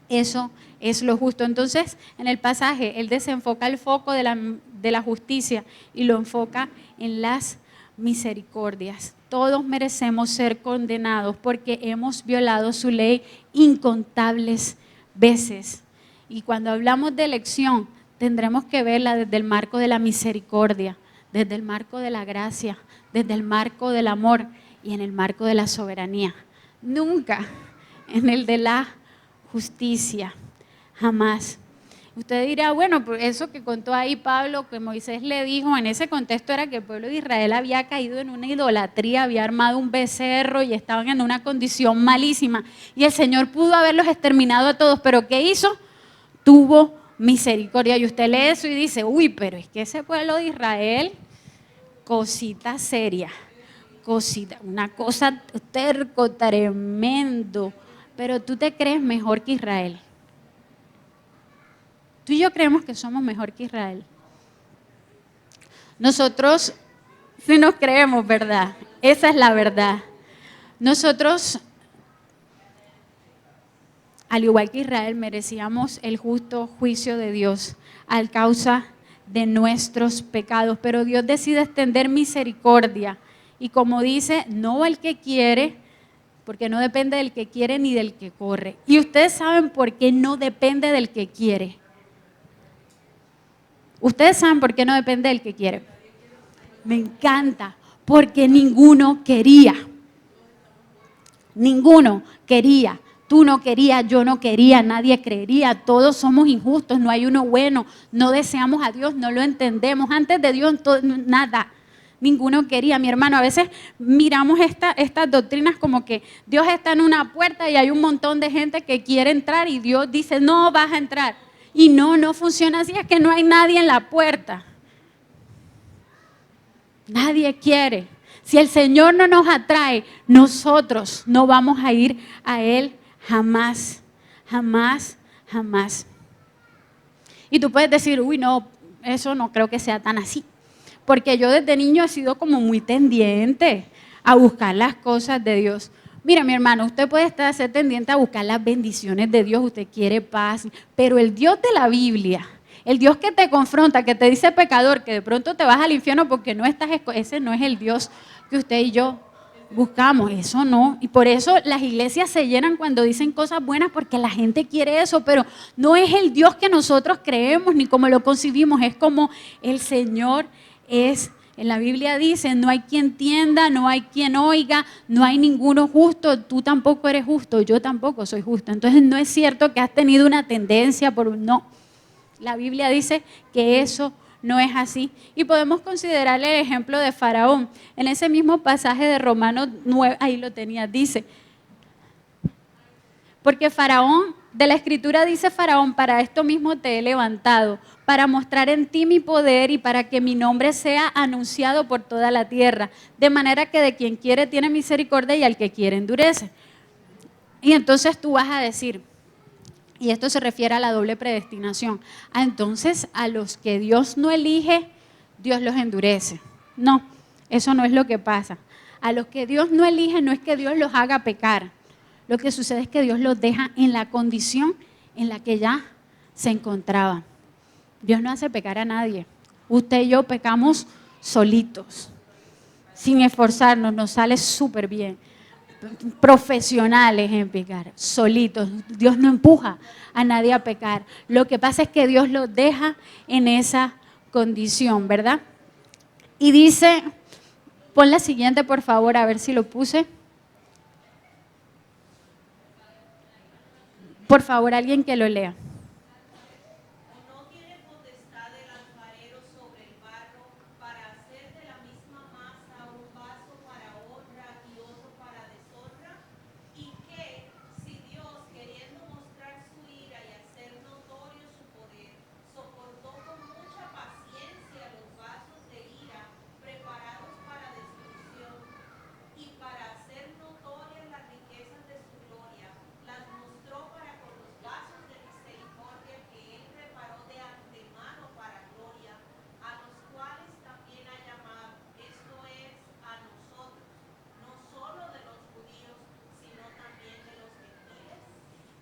Eso es lo justo. Entonces, en el pasaje, él desenfoca el foco de la justicia y lo enfoca en las misericordias. Todos merecemos ser condenados porque hemos violado su ley incontables veces. Y cuando hablamos de elección, tendremos que verla desde el marco de la misericordia, desde el marco de la gracia, desde el marco del amor y en el marco de la soberanía. Nunca en el de la justicia, jamás. Usted dirá, bueno, pues eso que contó ahí Pablo, que Moisés le dijo, en ese contexto era que el pueblo de Israel había caído en una idolatría, había armado un becerro y estaban en una condición malísima. Y el Señor pudo haberlos exterminado a todos, pero ¿qué hizo? Tuvo misericordia. Y usted lee eso y dice, uy, pero es que ese pueblo de Israel, cosita seria, cosita, una cosa terco, tremendo. Pero tú te crees mejor que Israel. Tú y yo creemos que somos mejor que Israel. Nosotros sí nos creemos, ¿verdad? Esa es la verdad. Nosotros, al igual que Israel, merecíamos el justo juicio de Dios a causa de nuestros pecados, pero Dios decide extender misericordia y como dice, no el que quiere, porque no depende del que quiere ni del que corre. Y ustedes saben por qué no depende del que quiere. Ustedes saben por qué no depende del que quiere. Me encanta, porque ninguno quería. Ninguno quería. Tú no querías, yo no quería, nadie creería. Todos somos injustos, no hay uno bueno. No deseamos a Dios, no lo entendemos. Antes de Dios, nada. Ninguno quería. Mi hermano, a veces miramos estas doctrinas como que Dios está en una puerta y hay un montón de gente que quiere entrar y Dios dice, no vas a entrar. Y no funciona así, es que no hay nadie en la puerta. Nadie quiere. Si el Señor no nos atrae, nosotros no vamos a ir a Él jamás, jamás, jamás. Y tú puedes decir, uy, no, eso no creo que sea tan así. Porque yo desde niño he sido como muy tendiente a buscar las cosas de Dios. Mira, mi hermano, usted puede ser tendiente a buscar las bendiciones de Dios, usted quiere paz, pero el Dios de la Biblia, el Dios que te confronta, que te dice pecador, que de pronto te vas al infierno porque no estás, ese no es el Dios que usted y yo buscamos, eso no. Y por eso las iglesias se llenan cuando dicen cosas buenas porque la gente quiere eso, pero no es el Dios que nosotros creemos ni como lo concibimos, es como el Señor es. En la Biblia dice, no hay quien entienda, no hay quien oiga, no hay ninguno justo, tú tampoco eres justo, yo tampoco soy justo. Entonces no es cierto que has tenido una tendencia por no. La Biblia dice que eso no es así. Y podemos considerar el ejemplo de Faraón. En ese mismo pasaje de Romanos 9, ahí lo tenía, dice, porque Faraón, de la Escritura dice Faraón, para esto mismo te he levantado, para mostrar en ti mi poder y para que mi nombre sea anunciado por toda la tierra. De manera que de quien quiere tiene misericordia y al que quiere endurece. Y entonces tú vas a decir, y esto se refiere a la doble predestinación, entonces a los que Dios no elige, Dios los endurece. No, eso no es lo que pasa. A los que Dios no elige no es que Dios los haga pecar. Lo que sucede es que Dios los deja en la condición en la que ya se encontraban. Dios no hace pecar a nadie. Usted y yo pecamos solitos, sin esforzarnos, nos sale súper bien. Profesionales en pecar, solitos. Dios no empuja a nadie a pecar. Lo que pasa es que Dios los deja en esa condición, ¿verdad? Y dice, pon la siguiente por favor, a ver si lo puse. Por favor, alguien que lo lea.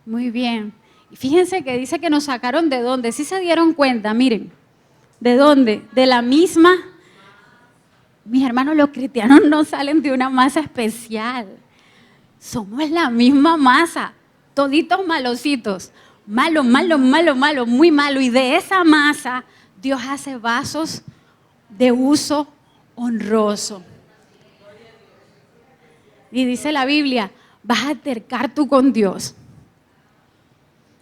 Muy bien. Y fíjense que dice que nos sacaron de dónde. ¿Sí se dieron cuenta? Miren, ¿de dónde? De la misma. Mis hermanos, los cristianos no salen de una masa especial. Somos la misma masa, toditos malocitos. Malo, malo, malo, malo, muy malo. Y de esa masa, Dios hace vasos de uso honroso. Y dice la Biblia, vas a altercar tú con Dios.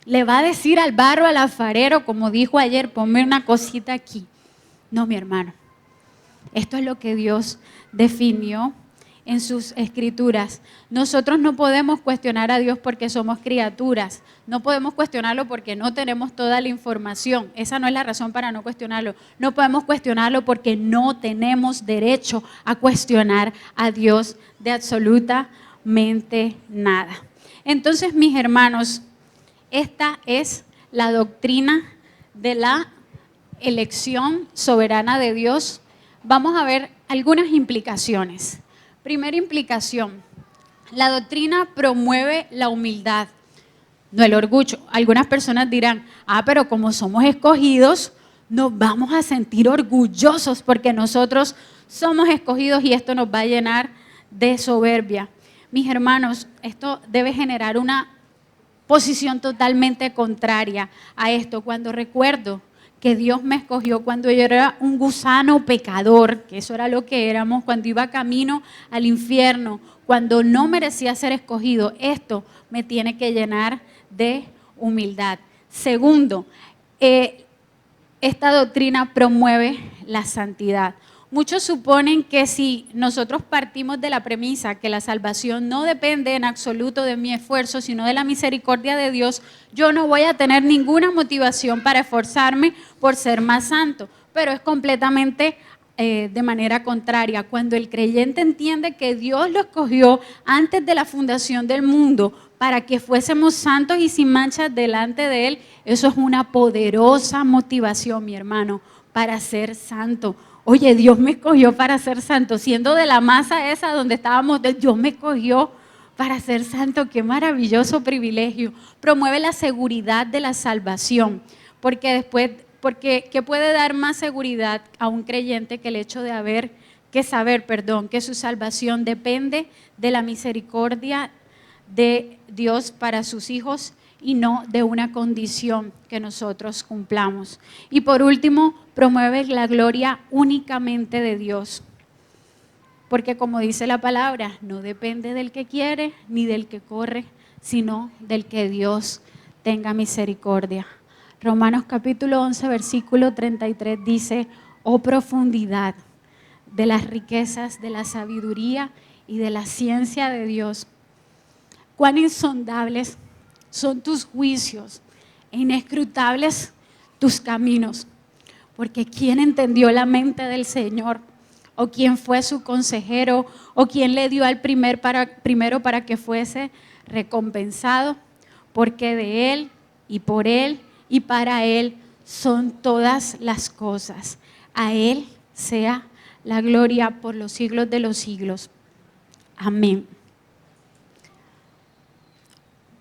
Le va a decir al barro, al alfarero, como dijo ayer, ponme una cosita aquí. No, mi hermano. Esto es lo que Dios definió en sus escrituras. Nosotros no podemos cuestionar a Dios porque somos criaturas. No podemos cuestionarlo porque no tenemos toda la información. Esa no es la razón para no cuestionarlo. No podemos cuestionarlo porque no tenemos derecho a cuestionar a Dios de absolutamente nada. Entonces, mis hermanos, esta es la doctrina de la elección soberana de Dios. Vamos a ver algunas implicaciones. Primera implicación, la doctrina promueve la humildad, no el orgullo. Algunas personas dirán, pero como somos escogidos, nos vamos a sentir orgullosos porque nosotros somos escogidos y esto nos va a llenar de soberbia. Mis hermanos, esto debe generar una posición totalmente contraria a esto. Cuando recuerdo que Dios me escogió cuando yo era un gusano pecador, que eso era lo que éramos, cuando iba camino al infierno, cuando no merecía ser escogido, esto me tiene que llenar de humildad. Segundo, esta doctrina promueve la santidad. Muchos suponen que si nosotros partimos de la premisa que la salvación no depende en absoluto de mi esfuerzo, sino de la misericordia de Dios, yo no voy a tener ninguna motivación para esforzarme por ser más santo. Pero es completamente de manera contraria. Cuando el creyente entiende que Dios lo escogió antes de la fundación del mundo para que fuésemos santos y sin manchas delante de Él, eso es una poderosa motivación, mi hermano, para ser santo. Oye, Dios me escogió para ser santo, siendo de la masa esa donde estábamos, Dios me escogió para ser santo. Qué maravilloso privilegio. Promueve la seguridad de la salvación, porque ¿qué puede dar más seguridad a un creyente que el hecho de saber que su salvación depende de la misericordia de Dios para sus hijos y no de una condición que nosotros cumplamos? Y por último, promueve la gloria únicamente de Dios. Porque como dice la palabra, no depende del que quiere ni del que corre, sino del que Dios tenga misericordia. Romanos capítulo 11, versículo 33 dice, oh profundidad de las riquezas, de la sabiduría y de la ciencia de Dios. Cuán insondables son tus juicios e inescrutables tus caminos. Porque ¿quién entendió la mente del Señor? ¿O quién fue su consejero? ¿O quién le dio al primero para que fuese recompensado? Porque de Él y por Él y para Él son todas las cosas. A Él sea la gloria por los siglos de los siglos. Amén.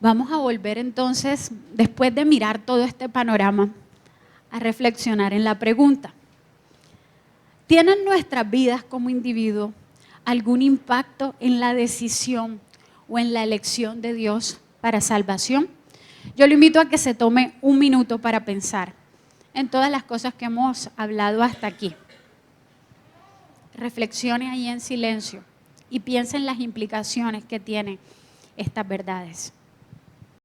Vamos a volver entonces, después de mirar todo este panorama, a reflexionar en la pregunta. ¿Tienen nuestras vidas como individuo algún impacto en la decisión o en la elección de Dios para salvación? Yo lo invito a que se tome un minuto para pensar en todas las cosas que hemos hablado hasta aquí. Reflexione ahí en silencio y piense en las implicaciones que tienen estas verdades.